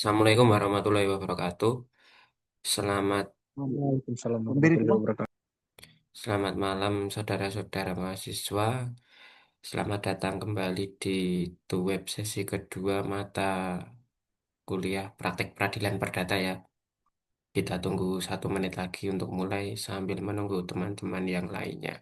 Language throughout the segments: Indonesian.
Assalamualaikum warahmatullahi wabarakatuh. Selamat Waalaikumsalam warahmatullahi wabarakatuh. selamat malam saudara-saudara mahasiswa. Selamat datang kembali di web sesi kedua mata kuliah praktek peradilan perdata ya. Kita tunggu 1 menit lagi untuk mulai sambil menunggu teman-teman yang lainnya.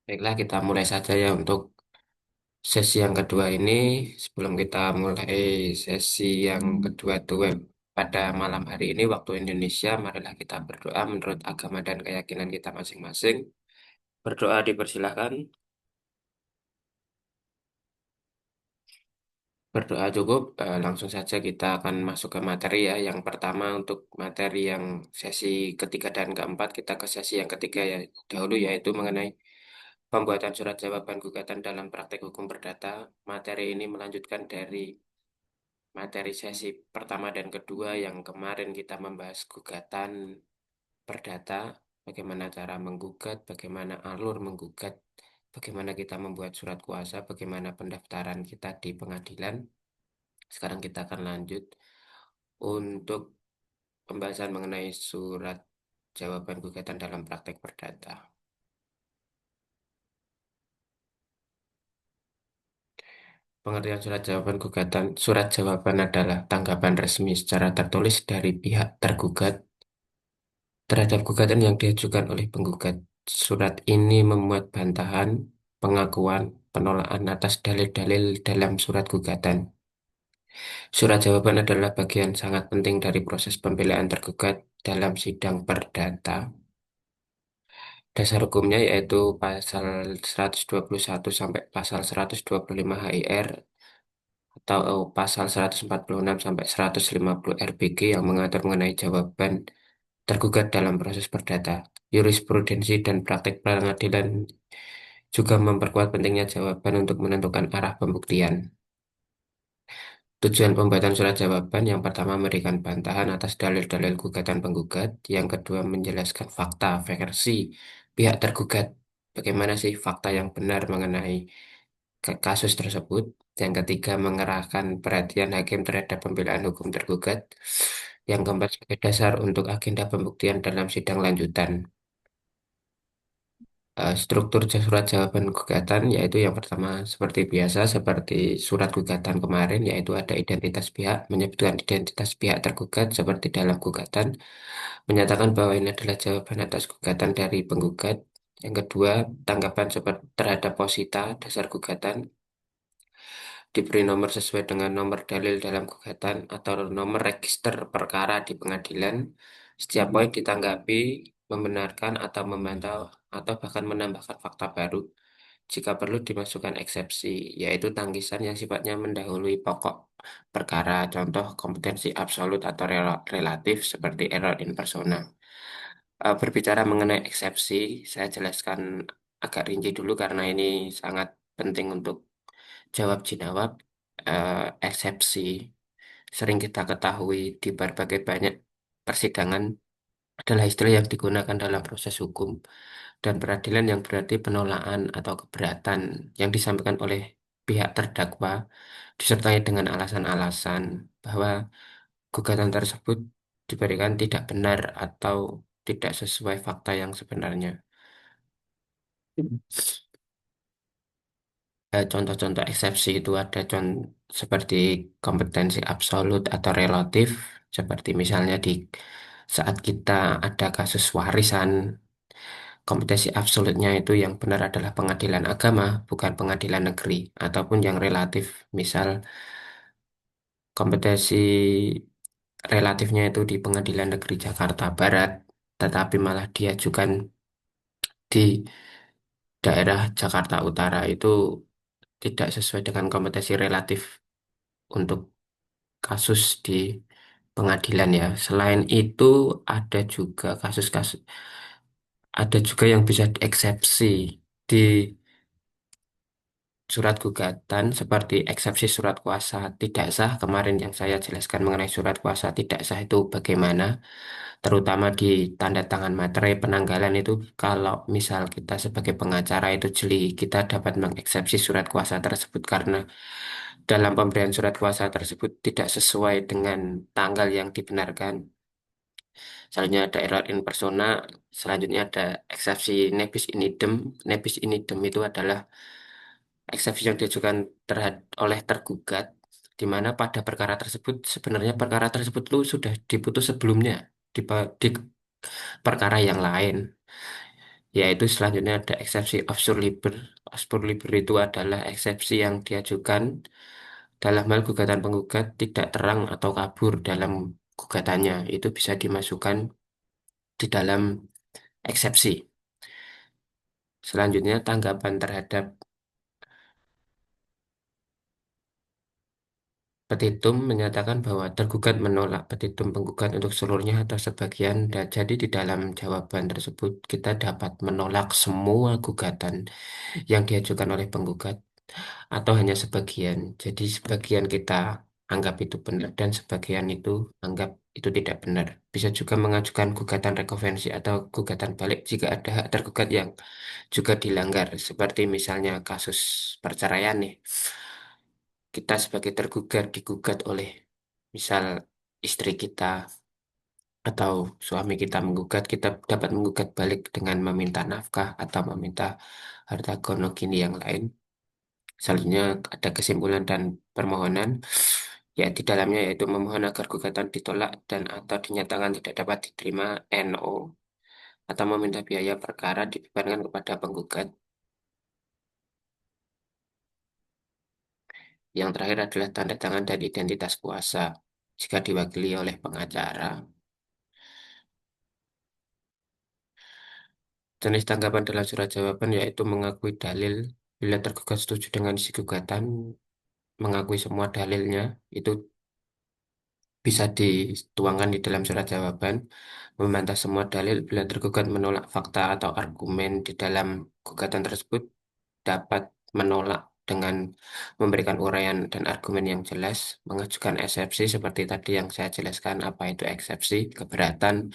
Baiklah, kita mulai saja ya untuk sesi yang kedua ini. Sebelum kita mulai sesi yang kedua web pada malam hari ini waktu Indonesia, marilah kita berdoa menurut agama dan keyakinan kita masing-masing. Berdoa dipersilahkan. Berdoa cukup. Langsung saja kita akan masuk ke materi ya. Yang pertama untuk materi yang sesi ketiga dan keempat, kita ke sesi yang ketiga ya dahulu, yaitu mengenai pembuatan surat jawaban gugatan dalam praktek hukum perdata. Materi ini melanjutkan dari materi sesi pertama dan kedua yang kemarin kita membahas gugatan perdata, bagaimana cara menggugat, bagaimana alur menggugat, bagaimana kita membuat surat kuasa, bagaimana pendaftaran kita di pengadilan. Sekarang kita akan lanjut untuk pembahasan mengenai surat jawaban gugatan dalam praktek perdata. Pengertian surat jawaban gugatan. Surat jawaban adalah tanggapan resmi secara tertulis dari pihak tergugat terhadap gugatan yang diajukan oleh penggugat. Surat ini memuat bantahan, pengakuan, penolakan atas dalil-dalil dalam surat gugatan. Surat jawaban adalah bagian sangat penting dari proses pembelaan tergugat dalam sidang perdata. Dasar hukumnya yaitu pasal 121 sampai pasal 125 HIR atau pasal 146 sampai 150 RBG yang mengatur mengenai jawaban tergugat dalam proses perdata. Jurisprudensi dan praktik pengadilan juga memperkuat pentingnya jawaban untuk menentukan arah pembuktian. Tujuan pembuatan surat jawaban yang pertama memberikan bantahan atas dalil-dalil gugatan penggugat, yang kedua menjelaskan fakta versi pihak tergugat, bagaimana sih fakta yang benar mengenai kasus tersebut, yang ketiga mengerahkan perhatian hakim terhadap pembelaan hukum tergugat, yang keempat sebagai dasar untuk agenda pembuktian dalam sidang lanjutan. Struktur surat jawaban gugatan yaitu yang pertama seperti biasa seperti surat gugatan kemarin, yaitu ada identitas pihak, menyebutkan identitas pihak tergugat seperti dalam gugatan, menyatakan bahwa ini adalah jawaban atas gugatan dari penggugat. Yang kedua, tanggapan seperti terhadap posita dasar gugatan, diberi nomor sesuai dengan nomor dalil dalam gugatan atau nomor register perkara di pengadilan. Setiap poin ditanggapi, membenarkan atau membantah atau bahkan menambahkan fakta baru. Jika perlu dimasukkan eksepsi, yaitu tangkisan yang sifatnya mendahului pokok perkara, contoh kompetensi absolut atau relatif seperti error in persona. Berbicara mengenai eksepsi, saya jelaskan agak rinci dulu karena ini sangat penting untuk jawab jawab. Eksepsi sering kita ketahui di berbagai banyak persidangan adalah istilah yang digunakan dalam proses hukum dan peradilan, yang berarti penolakan atau keberatan yang disampaikan oleh pihak terdakwa disertai dengan alasan-alasan bahwa gugatan tersebut diberikan tidak benar atau tidak sesuai fakta yang sebenarnya. Contoh-contoh eksepsi itu ada seperti kompetensi absolut atau relatif, seperti misalnya di saat kita ada kasus warisan, kompetensi absolutnya itu yang benar adalah pengadilan agama, bukan pengadilan negeri, ataupun yang relatif, misal kompetensi relatifnya itu di Pengadilan Negeri Jakarta Barat, tetapi malah diajukan di daerah Jakarta Utara itu tidak sesuai dengan kompetensi relatif untuk kasus di pengadilan ya. Selain itu ada juga kasus-kasus, ada juga yang bisa dieksepsi di surat gugatan seperti eksepsi surat kuasa tidak sah. Kemarin yang saya jelaskan mengenai surat kuasa tidak sah itu bagaimana, terutama di tanda tangan materai penanggalan itu kalau misal kita sebagai pengacara itu jeli, kita dapat mengeksepsi surat kuasa tersebut karena dalam pemberian surat kuasa tersebut tidak sesuai dengan tanggal yang dibenarkan. Selanjutnya ada error in persona, selanjutnya ada eksepsi nebis in idem. Nebis in idem itu adalah eksepsi yang diajukan oleh tergugat, di mana pada perkara tersebut sebenarnya perkara tersebut itu sudah diputus sebelumnya di perkara yang lain. Yaitu selanjutnya ada eksepsi obscur liber. Obscur liber itu adalah eksepsi yang diajukan dalam hal gugatan penggugat tidak terang atau kabur dalam gugatannya. Itu bisa dimasukkan di dalam eksepsi. Selanjutnya tanggapan terhadap petitum menyatakan bahwa tergugat menolak petitum penggugat untuk seluruhnya atau sebagian. Dan jadi di dalam jawaban tersebut kita dapat menolak semua gugatan yang diajukan oleh penggugat atau hanya sebagian. Jadi sebagian kita anggap itu benar dan sebagian itu anggap itu tidak benar. Bisa juga mengajukan gugatan rekovensi atau gugatan balik jika ada hak tergugat yang juga dilanggar. Seperti misalnya kasus perceraian nih. Kita sebagai tergugat digugat oleh misal istri kita atau suami kita menggugat, kita dapat menggugat balik dengan meminta nafkah atau meminta harta gono gini yang lain. Selanjutnya ada kesimpulan dan permohonan, ya di dalamnya yaitu memohon agar gugatan ditolak dan atau dinyatakan tidak dapat diterima NO atau meminta biaya perkara dibebankan kepada penggugat. Yang terakhir adalah tanda tangan dan identitas kuasa jika diwakili oleh pengacara. Jenis tanggapan dalam surat jawaban yaitu mengakui dalil bila tergugat setuju dengan isi gugatan, mengakui semua dalilnya, itu bisa dituangkan di dalam surat jawaban, membantah semua dalil bila tergugat menolak fakta atau argumen di dalam gugatan tersebut, dapat menolak dengan memberikan uraian dan argumen yang jelas, mengajukan eksepsi seperti tadi yang saya jelaskan apa itu eksepsi, keberatan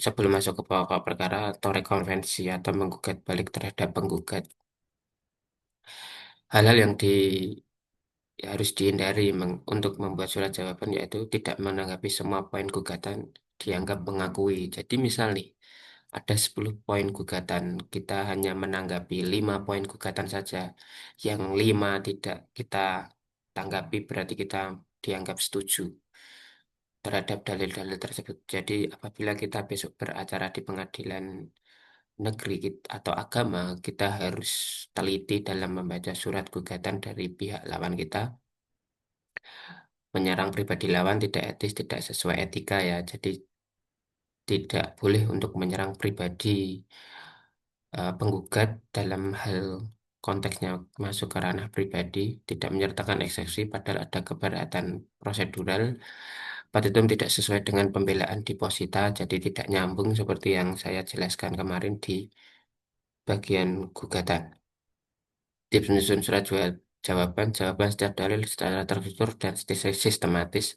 sebelum masuk ke pokok perkara atau rekonvensi atau menggugat balik terhadap penggugat. Hal-hal yang harus dihindari untuk membuat surat jawaban yaitu tidak menanggapi semua poin gugatan dianggap mengakui. Jadi misal nih, ada 10 poin gugatan, kita hanya menanggapi 5 poin gugatan saja. Yang 5 tidak kita tanggapi berarti kita dianggap setuju terhadap dalil-dalil tersebut. Jadi apabila kita besok beracara di pengadilan negeri atau agama, kita harus teliti dalam membaca surat gugatan dari pihak lawan kita. Menyerang pribadi lawan tidak etis, tidak sesuai etika ya. Jadi tidak boleh untuk menyerang pribadi penggugat dalam hal konteksnya masuk ke ranah pribadi, tidak menyertakan eksepsi padahal ada keberatan prosedural. Petitum tidak sesuai dengan pembelaan deposita, jadi tidak nyambung seperti yang saya jelaskan kemarin di bagian gugatan. Tips menyusun surat jawaban, jawaban setiap dalil secara terstruktur dan sistematis.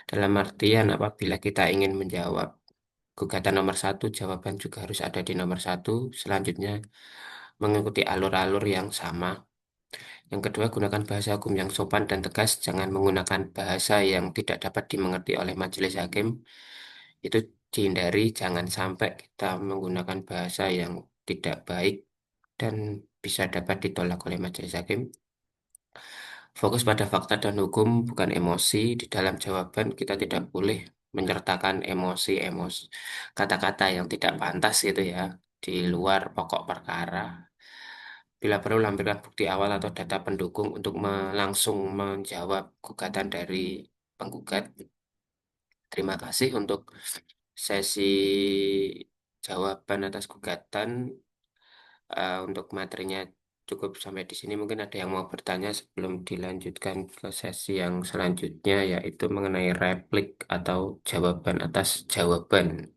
Dalam artian apabila kita ingin menjawab gugatan nomor satu, jawaban juga harus ada di nomor satu. Selanjutnya mengikuti alur-alur yang sama. Yang kedua, gunakan bahasa hukum yang sopan dan tegas. Jangan menggunakan bahasa yang tidak dapat dimengerti oleh majelis hakim. Itu dihindari, jangan sampai kita menggunakan bahasa yang tidak baik dan bisa dapat ditolak oleh majelis hakim. Fokus pada fakta dan hukum, bukan emosi. Di dalam jawaban, kita tidak boleh menyertakan emosi-emosi kata-kata yang tidak pantas gitu ya di luar pokok perkara. Bila perlu lampirkan bukti awal atau data pendukung untuk langsung menjawab gugatan dari penggugat. Terima kasih untuk sesi jawaban atas gugatan. Untuk materinya cukup sampai di sini. Mungkin ada yang mau bertanya sebelum dilanjutkan ke sesi yang selanjutnya, yaitu mengenai replik atau jawaban atas jawaban.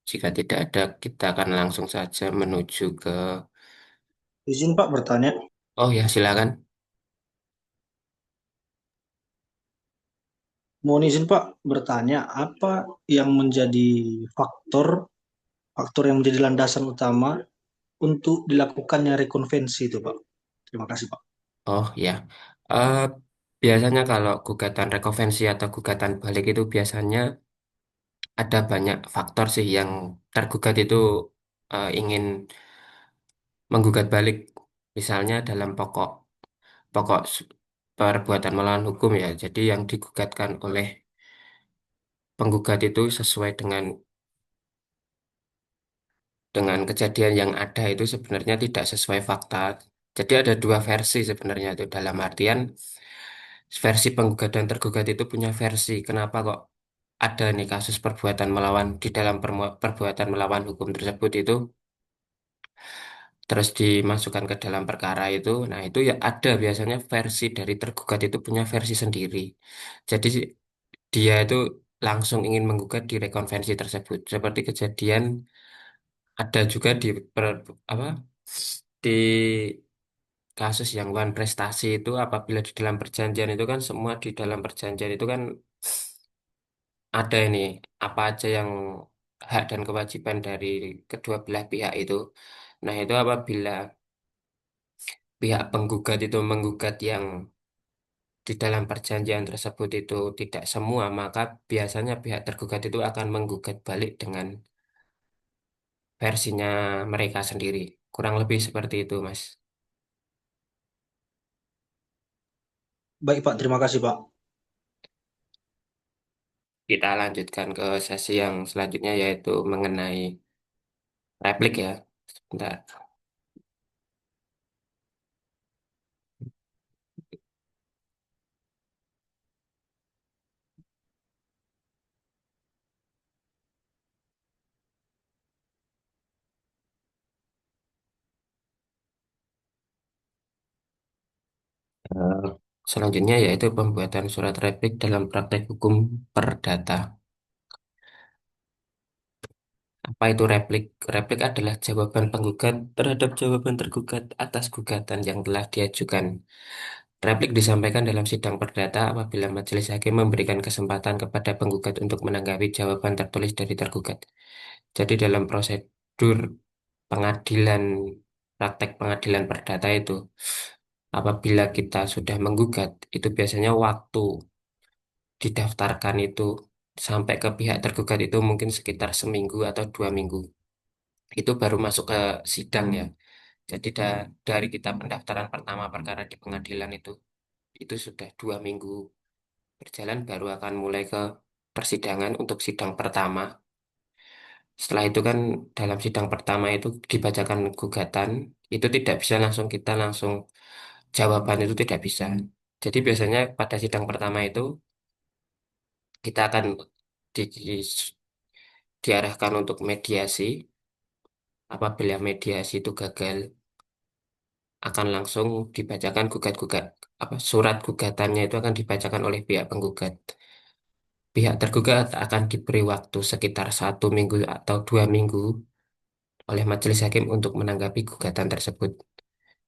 Jika tidak ada, kita akan langsung saja menuju ke... Izin Pak bertanya. Oh ya, silakan. Mohon izin Pak bertanya, apa yang menjadi faktor faktor yang menjadi landasan utama untuk dilakukannya rekonvensi itu Pak? Terima kasih Pak. Oh ya, Eh, biasanya kalau gugatan rekonvensi atau gugatan balik itu biasanya ada banyak faktor sih yang tergugat itu ingin menggugat balik. Misalnya dalam pokok pokok perbuatan melawan hukum ya. Jadi yang digugatkan oleh penggugat itu sesuai dengan kejadian yang ada itu sebenarnya tidak sesuai fakta. Jadi ada dua versi sebenarnya itu dalam artian versi penggugat dan tergugat itu punya versi. Kenapa kok ada nih kasus perbuatan melawan di dalam perbuatan melawan hukum tersebut itu terus dimasukkan ke dalam perkara itu. Nah, itu ya ada biasanya versi dari tergugat itu punya versi sendiri. Jadi dia itu langsung ingin menggugat di rekonvensi tersebut. Seperti kejadian ada juga di apa di kasus yang Wan Prestasi itu apabila di dalam perjanjian itu kan semua di dalam perjanjian itu kan ada ini apa aja yang hak dan kewajiban dari kedua belah pihak itu. Nah, itu apabila pihak penggugat itu menggugat yang di dalam perjanjian tersebut itu tidak semua, maka biasanya pihak tergugat itu akan menggugat balik dengan versinya mereka sendiri. Kurang lebih seperti itu, Mas. Baik Pak, terima kasih Pak. Kita lanjutkan ke sesi yang selanjutnya yaitu mengenai replik ya. Sebentar. Eh, Selanjutnya yaitu pembuatan surat replik dalam praktek hukum perdata. Apa itu replik? Replik adalah jawaban penggugat terhadap jawaban tergugat atas gugatan yang telah diajukan. Replik disampaikan dalam sidang perdata apabila majelis hakim memberikan kesempatan kepada penggugat untuk menanggapi jawaban tertulis dari tergugat. Jadi dalam prosedur pengadilan, praktek pengadilan perdata itu, apabila kita sudah menggugat, itu biasanya waktu didaftarkan itu sampai ke pihak tergugat itu mungkin sekitar seminggu atau 2 minggu. Itu baru masuk ke sidang ya. Jadi dari kita pendaftaran pertama perkara di pengadilan itu sudah 2 minggu berjalan baru akan mulai ke persidangan untuk sidang pertama. Setelah itu kan dalam sidang pertama itu dibacakan gugatan, itu tidak bisa langsung kita langsung jawaban itu tidak bisa. Jadi biasanya pada sidang pertama itu kita akan diarahkan untuk mediasi. Apabila mediasi itu gagal, akan langsung dibacakan gugat-gugat apa surat gugatannya itu akan dibacakan oleh pihak penggugat. Pihak tergugat akan diberi waktu sekitar 1 minggu atau 2 minggu oleh majelis hakim untuk menanggapi gugatan tersebut.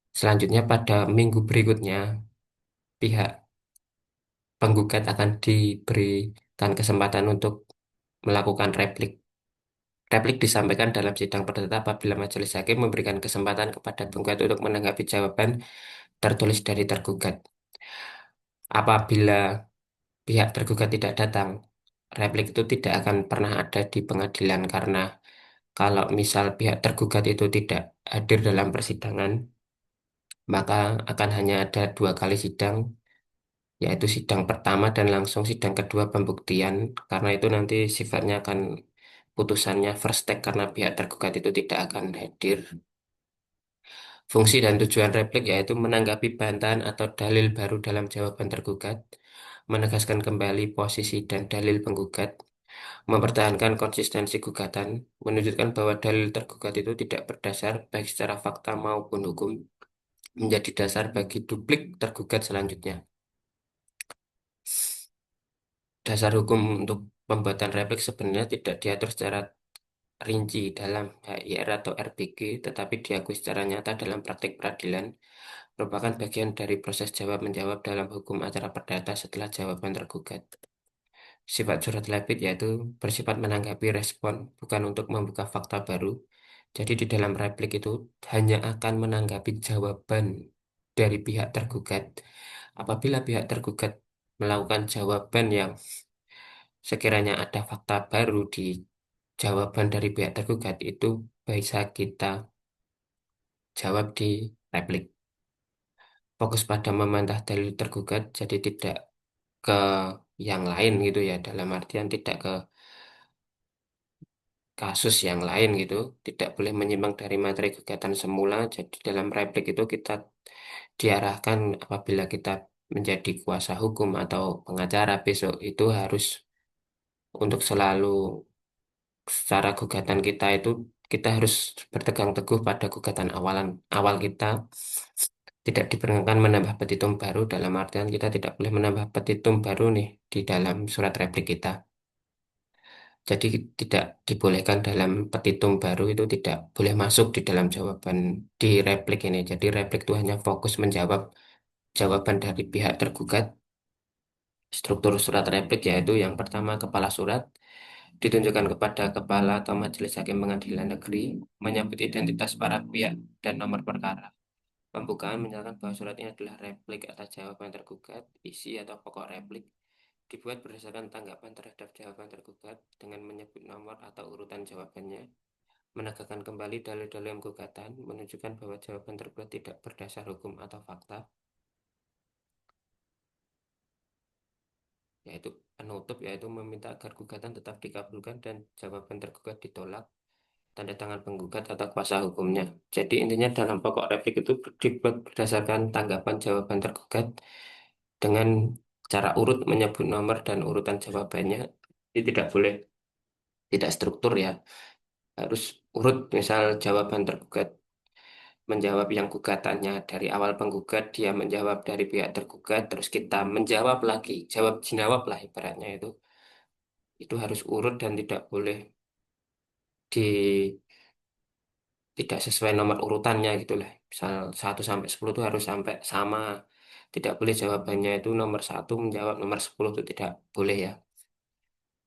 Selanjutnya pada minggu berikutnya, pihak penggugat akan diberikan kesempatan untuk melakukan replik. Replik disampaikan dalam sidang perdata apabila majelis hakim memberikan kesempatan kepada penggugat untuk menanggapi jawaban tertulis dari tergugat. Apabila pihak tergugat tidak datang, replik itu tidak akan pernah ada di pengadilan karena kalau misal pihak tergugat itu tidak hadir dalam persidangan, maka akan hanya ada 2 kali sidang yaitu sidang pertama dan langsung sidang kedua pembuktian, karena itu nanti sifatnya akan putusannya first take karena pihak tergugat itu tidak akan hadir. Fungsi dan tujuan replik yaitu menanggapi bantahan atau dalil baru dalam jawaban tergugat, menegaskan kembali posisi dan dalil penggugat, mempertahankan konsistensi gugatan, menunjukkan bahwa dalil tergugat itu tidak berdasar baik secara fakta maupun hukum, menjadi dasar bagi duplik tergugat selanjutnya. Dasar hukum untuk pembuatan replik sebenarnya tidak diatur secara rinci dalam HIR atau RPG, tetapi diakui secara nyata dalam praktik peradilan, merupakan bagian dari proses jawab-menjawab dalam hukum acara perdata setelah jawaban tergugat. Sifat surat lebit yaitu bersifat menanggapi respon, bukan untuk membuka fakta baru. Jadi di dalam replik itu hanya akan menanggapi jawaban dari pihak tergugat. Apabila pihak tergugat melakukan jawaban yang sekiranya ada fakta baru di jawaban dari pihak tergugat, itu bisa kita jawab di replik. Fokus pada membantah dalil tergugat, jadi tidak ke yang lain gitu ya, dalam artian tidak ke kasus yang lain gitu, tidak boleh menyimpang dari materi gugatan semula. Jadi dalam replik itu kita diarahkan apabila kita menjadi kuasa hukum atau pengacara besok itu harus untuk selalu secara gugatan kita itu kita harus berpegang teguh pada gugatan awal kita, tidak diperkenankan menambah petitum baru dalam artian kita tidak boleh menambah petitum baru nih di dalam surat replik kita. Jadi tidak dibolehkan dalam petitum baru itu tidak boleh masuk di dalam jawaban di replik ini. Jadi replik itu hanya fokus menjawab jawaban dari pihak tergugat. Struktur surat replik yaitu yang pertama kepala surat ditunjukkan kepada kepala atau majelis hakim pengadilan negeri, menyebut identitas para pihak dan nomor perkara. Pembukaan menyatakan bahwa surat ini adalah replik atas jawaban tergugat, isi atau pokok replik dibuat berdasarkan tanggapan terhadap jawaban tergugat dengan menyebut nomor atau urutan jawabannya, menegakkan kembali dalil-dalil gugatan, menunjukkan bahwa jawaban tergugat tidak berdasar hukum atau fakta, yaitu penutup, yaitu meminta agar gugatan tetap dikabulkan dan jawaban tergugat ditolak, tanda tangan penggugat atau kuasa hukumnya. Jadi intinya dalam pokok replik itu dibuat berdasarkan tanggapan jawaban tergugat dengan cara urut menyebut nomor dan urutan jawabannya. Ini tidak boleh tidak struktur ya, harus urut. Misal jawaban tergugat menjawab yang gugatannya dari awal penggugat, dia menjawab dari pihak tergugat, terus kita menjawab lagi, jawab jinawab lah ibaratnya itu harus urut dan tidak boleh di tidak sesuai nomor urutannya gitu lah. Misal 1 sampai 10 itu harus sampai sama. Tidak boleh jawabannya itu nomor 1 menjawab nomor 10 itu tidak boleh ya.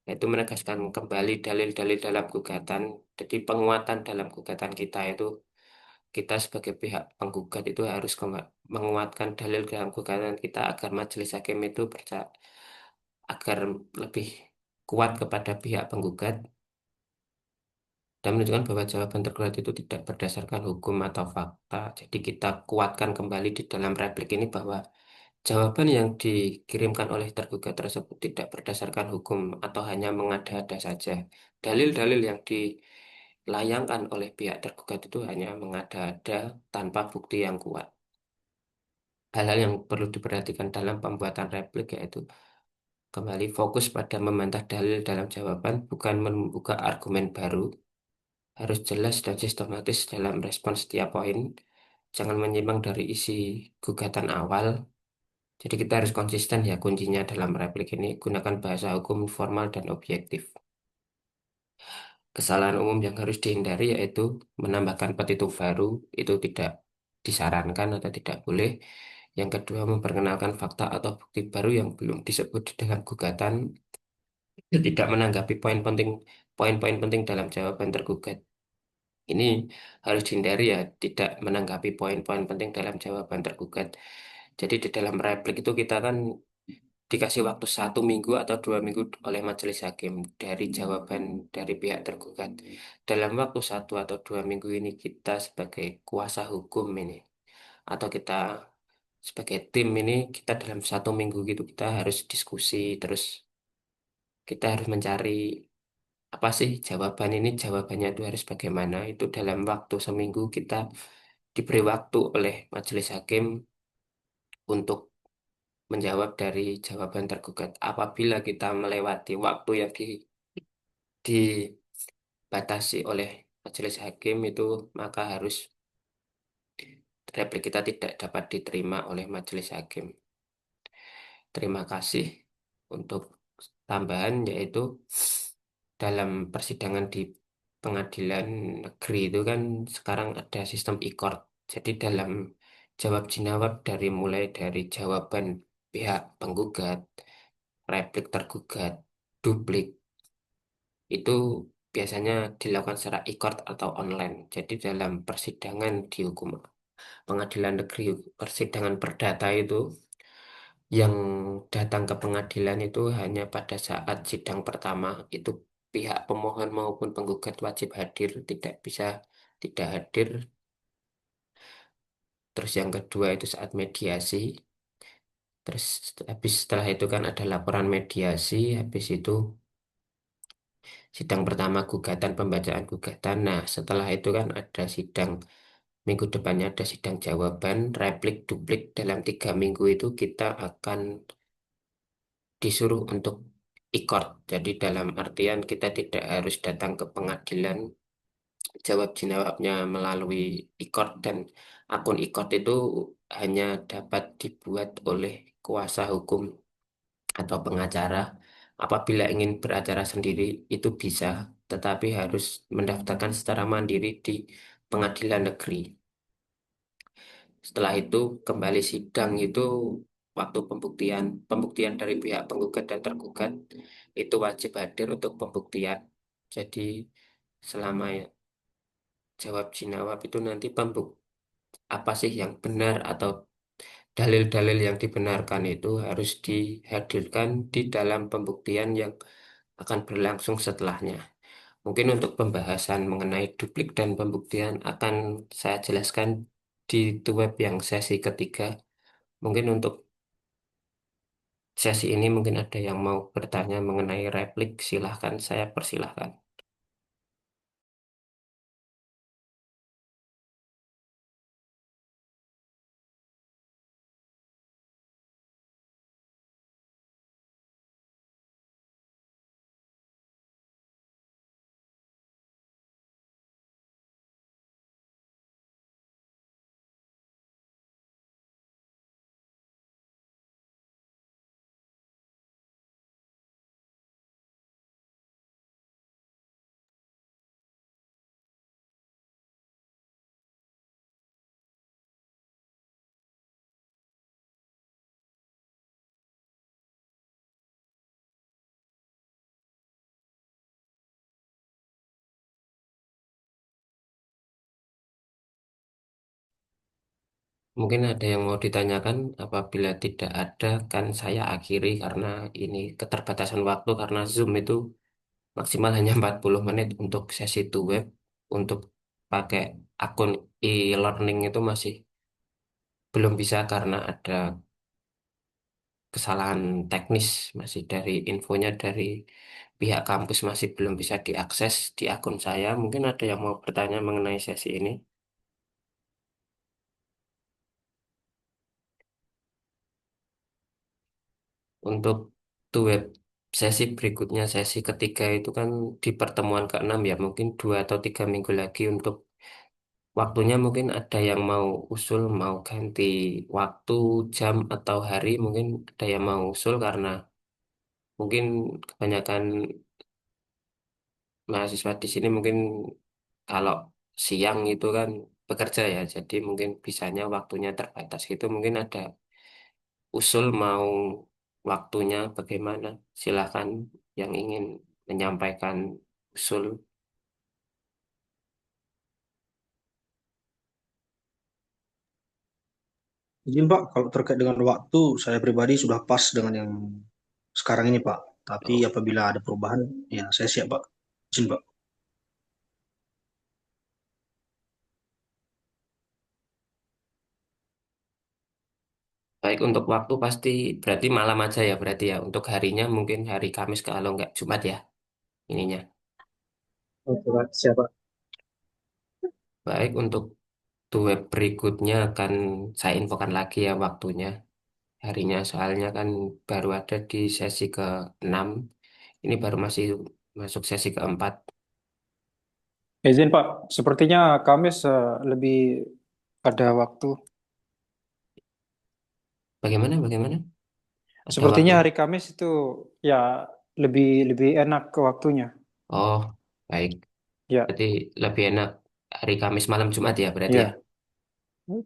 Yaitu menegaskan kembali dalil-dalil dalam gugatan. Jadi penguatan dalam gugatan kita itu kita sebagai pihak penggugat itu harus menguatkan dalil dalam gugatan kita agar majelis hakim itu percaya agar lebih kuat kepada pihak penggugat dan menunjukkan bahwa jawaban tergugat itu tidak berdasarkan hukum atau fakta. Jadi kita kuatkan kembali di dalam replik ini bahwa jawaban yang dikirimkan oleh tergugat tersebut tidak berdasarkan hukum atau hanya mengada-ada saja. Dalil-dalil yang dilayangkan oleh pihak tergugat itu hanya mengada-ada tanpa bukti yang kuat. Hal-hal yang perlu diperhatikan dalam pembuatan replik yaitu kembali fokus pada membantah dalil dalam jawaban, bukan membuka argumen baru. Harus jelas dan sistematis dalam respon setiap poin. Jangan menyimpang dari isi gugatan awal. Jadi kita harus konsisten ya kuncinya dalam replik ini. Gunakan bahasa hukum formal dan objektif. Kesalahan umum yang harus dihindari yaitu menambahkan petitum baru. Itu tidak disarankan atau tidak boleh. Yang kedua, memperkenalkan fakta atau bukti baru yang belum disebut di dalam gugatan. Tidak menanggapi poin-poin penting dalam jawaban tergugat. Ini harus dihindari ya, tidak menanggapi poin-poin penting dalam jawaban tergugat. Jadi di dalam replik itu kita kan dikasih waktu 1 minggu atau 2 minggu oleh majelis hakim dari jawaban dari pihak tergugat. Dalam waktu 1 atau 2 minggu ini kita sebagai kuasa hukum ini atau kita sebagai tim ini kita dalam 1 minggu gitu kita harus diskusi terus kita harus mencari apa sih jawaban ini jawabannya itu harus bagaimana itu dalam waktu seminggu kita diberi waktu oleh majelis hakim untuk menjawab dari jawaban tergugat. Apabila kita melewati waktu yang dibatasi oleh majelis hakim itu maka harus replik kita tidak dapat diterima oleh majelis hakim. Terima kasih untuk tambahan yaitu dalam persidangan di pengadilan negeri itu kan sekarang ada sistem e-court. Jadi dalam jawab jinawab dari mulai dari jawaban pihak penggugat, replik tergugat, duplik itu biasanya dilakukan secara e-court atau online. Jadi dalam persidangan di hukum pengadilan negeri, persidangan perdata itu yang datang ke pengadilan itu hanya pada saat sidang pertama itu pihak pemohon maupun penggugat wajib hadir, tidak bisa tidak hadir. Terus yang kedua itu saat mediasi. Terus habis setelah itu kan ada laporan mediasi, habis itu sidang pertama gugatan, pembacaan gugatan. Nah, setelah itu kan ada sidang minggu depannya ada sidang jawaban, replik, duplik dalam 3 minggu itu kita akan disuruh untuk e-court. Jadi dalam artian kita tidak harus datang ke pengadilan, jawab jawabnya melalui e-court dan akun e-court itu hanya dapat dibuat oleh kuasa hukum atau pengacara. Apabila ingin beracara sendiri itu bisa, tetapi harus mendaftarkan secara mandiri di pengadilan negeri. Setelah itu kembali sidang itu waktu pembuktian pembuktian dari pihak penggugat dan tergugat itu wajib hadir untuk pembuktian. Jadi selama jawab jinawab itu nanti apa sih yang benar atau dalil-dalil yang dibenarkan itu harus dihadirkan di dalam pembuktian yang akan berlangsung setelahnya. Mungkin untuk pembahasan mengenai duplik dan pembuktian akan saya jelaskan di web yang sesi ketiga. Mungkin untuk sesi ini mungkin ada yang mau bertanya mengenai replik, silahkan saya persilahkan. Mungkin ada yang mau ditanyakan, apabila tidak ada kan saya akhiri karena ini keterbatasan waktu karena Zoom itu maksimal hanya 40 menit untuk sesi 2 web. Untuk pakai akun e-learning itu masih belum bisa karena ada kesalahan teknis masih dari infonya dari pihak kampus masih belum bisa diakses di akun saya. Mungkin ada yang mau bertanya mengenai sesi ini. Untuk tuh web sesi berikutnya, sesi ketiga itu kan di pertemuan ke-6 ya, mungkin 2 atau 3 minggu lagi untuk waktunya mungkin ada yang mau usul, mau ganti waktu, jam, atau hari, mungkin ada yang mau usul karena mungkin kebanyakan mahasiswa di sini mungkin kalau siang itu kan bekerja ya, jadi mungkin bisanya waktunya terbatas gitu, mungkin ada usul mau waktunya bagaimana? Silakan yang ingin menyampaikan usul. Jadi Pak, kalau terkait dengan waktu, saya pribadi sudah pas dengan yang sekarang ini Pak. Tapi Oh, apabila ada perubahan, ya saya siap Pak. Izin Pak. Baik untuk waktu pasti berarti malam aja ya berarti ya. Untuk harinya mungkin hari Kamis kalau nggak Jumat ya ininya. Oke, Pak. Siapa? Baik untuk web berikutnya akan saya infokan lagi ya waktunya. Harinya soalnya kan baru ada di sesi ke-6. Ini baru masih masuk sesi keempat. Izin Pak, sepertinya Kamis lebih ada waktu. Bagaimana? Bagaimana? Ada waktu? Sepertinya hari Kamis itu ya lebih lebih enak ke waktunya. Oh, baik. Ya, Berarti lebih enak hari Kamis malam Jumat ya berarti ya. ya.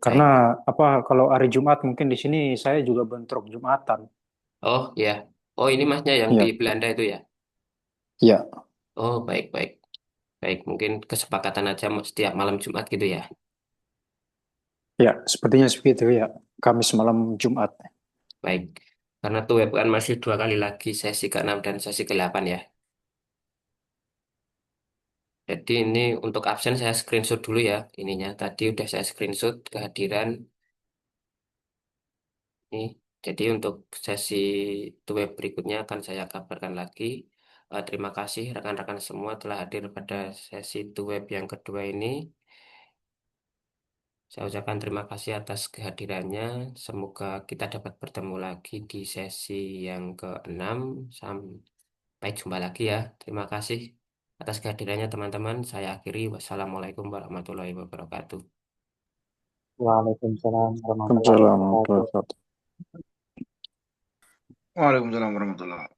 Karena Baik. apa kalau hari Jumat mungkin di sini saya juga bentrok Jumatan. Oh ya. Oh ini masnya yang di Ya, Belanda itu ya. ya, Oh baik baik baik. Mungkin kesepakatan aja setiap malam Jumat gitu ya. ya. Sepertinya seperti itu ya. Kamis malam Jumat. Baik. Karena tuh web kan masih 2 kali lagi sesi ke-6 dan sesi ke-8 ya. Jadi ini untuk absen saya screenshot dulu ya ininya. Tadi udah saya screenshot kehadiran ini. Jadi untuk sesi web berikutnya akan saya kabarkan lagi. Terima kasih rekan-rekan semua telah hadir pada sesi web yang kedua ini. Saya ucapkan terima kasih atas kehadirannya. Semoga kita dapat bertemu lagi di sesi yang ke-6. Sampai jumpa lagi ya. Terima kasih atas kehadirannya teman-teman. Saya akhiri. Wassalamualaikum warahmatullahi wabarakatuh. Waalaikumsalam warahmatullahi Waalaikumsalam warahmatullahi wabarakatuh. wabarakatuh. Waalaikumsalam warahmatullahi